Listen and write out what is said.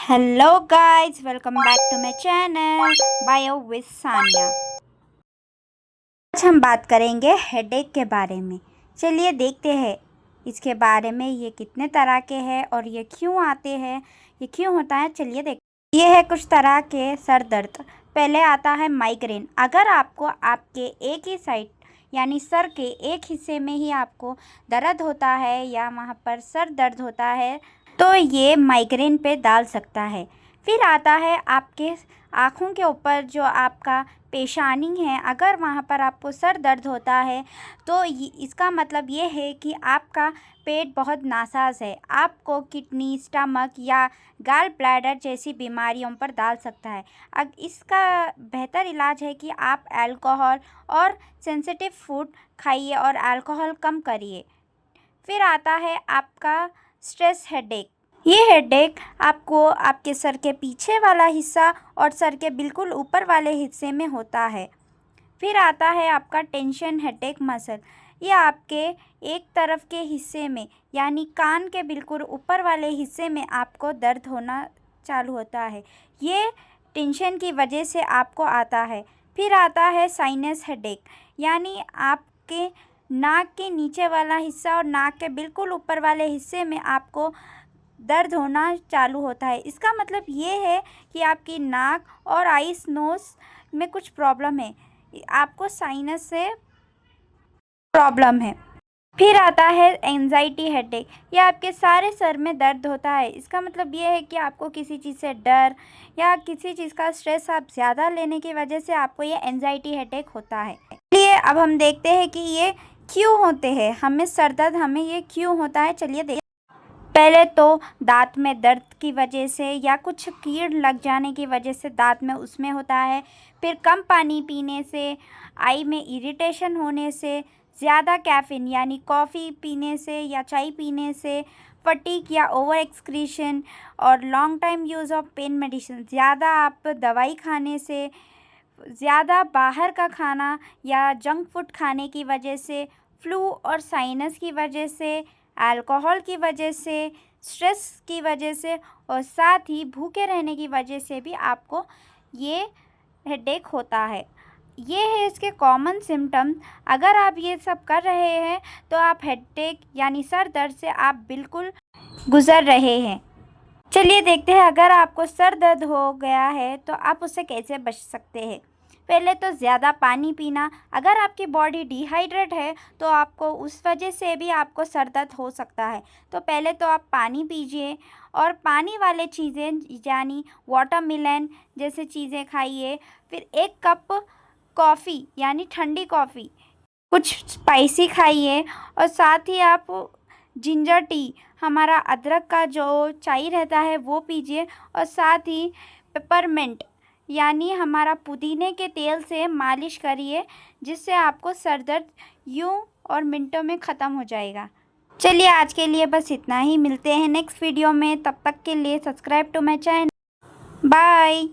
Hello guys, welcome back to my channel bio with Sania. आज हम बात करेंगे हेडेक के बारे में। चलिए देखते हैं इसके बारे में, ये कितने तरह के हैं और ये क्यों आते हैं, ये क्यों होता है। चलिए देखते। ये है कुछ तरह के सर दर्द। पहले आता है माइग्रेन। अगर आपको आपके एक ही साइड यानी सर के एक हिस्से में ही आपको दर्द होता है या वहाँ पर सर दर्द होता है तो ये माइग्रेन पे डाल सकता है। फिर आता है आपके आँखों के ऊपर जो आपका पेशानी है, अगर वहाँ पर आपको सर दर्द होता है तो इसका मतलब ये है कि आपका पेट बहुत नासाज है, आपको किडनी, स्टमक या गॉल ब्लैडर जैसी बीमारियों पर डाल सकता है। अब इसका बेहतर इलाज है कि आप अल्कोहल और सेंसिटिव फूड खाइए और अल्कोहल कम करिए। फिर आता है आपका स्ट्रेस हेडेक। ये हेडेक आपको आपके सर के पीछे वाला हिस्सा और सर के बिल्कुल ऊपर वाले हिस्से में होता है। फिर आता है आपका टेंशन हेडेक मसल। ये आपके एक तरफ के हिस्से में यानी कान के बिल्कुल ऊपर वाले हिस्से में आपको दर्द होना चालू होता है। ये टेंशन की वजह से आपको आता है। फिर आता है साइनस हेडेक, यानी आपके नाक के नीचे वाला हिस्सा और नाक के बिल्कुल ऊपर वाले हिस्से में आपको दर्द होना चालू होता है। इसका मतलब ये है कि आपकी नाक और आईज नोज़ में कुछ प्रॉब्लम है, आपको साइनस से प्रॉब्लम है। फिर आता है एंजाइटी हेडेक। ये आपके सारे सर में दर्द होता है। इसका मतलब ये है कि आपको किसी चीज़ से डर या किसी चीज़ का स्ट्रेस आप ज़्यादा लेने की वजह से आपको ये एंजाइटी हेडेक होता है। चलिए अब हम देखते हैं कि ये क्यों होते हैं, हमें सर दर्द हमें ये क्यों होता है। चलिए देखते। पहले तो दांत में दर्द की वजह से या कुछ कीड़ लग जाने की वजह से दांत में उसमें होता है। फिर कम पानी पीने से, आई में इरिटेशन होने से, ज़्यादा कैफ़ीन यानी कॉफ़ी पीने से या चाय पीने से, फटीग या ओवर एक्सक्रीशन और long time use of pen medicine, ज़्यादा आप दवाई खाने से, ज़्यादा बाहर का खाना या जंक फूड खाने की वजह से, फ्लू और साइनस की वजह से, अल्कोहल की वजह से, स्ट्रेस की वजह से और साथ ही भूखे रहने की वजह से भी आपको ये हेडेक होता है। ये है इसके कॉमन सिम्टम्स। अगर आप ये सब कर रहे हैं तो आप हेडेक यानी सर दर्द से आप बिल्कुल गुज़र रहे हैं। चलिए देखते हैं, अगर आपको सर दर्द हो गया है तो आप उससे कैसे बच सकते हैं। पहले तो ज़्यादा पानी पीना। अगर आपकी बॉडी डिहाइड्रेट है तो आपको उस वजह से भी आपको सर दर्द हो सकता है। तो पहले तो आप पानी पीजिए और पानी वाले चीज़ें यानी वाटरमेलन जैसे चीज़ें खाइए। फिर 1 कप कॉफ़ी यानी ठंडी कॉफ़ी, कुछ स्पाइसी खाइए और साथ ही आप जिंजर टी, हमारा अदरक का जो चाय रहता है वो पीजिए और साथ ही पेपरमिंट यानी हमारा पुदीने के तेल से मालिश करिए, जिससे आपको सर दर्द यूं और मिनटों में ख़त्म हो जाएगा। चलिए आज के लिए बस इतना ही, मिलते हैं नेक्स्ट वीडियो में। तब तक के लिए subscribe to my channel. Bye.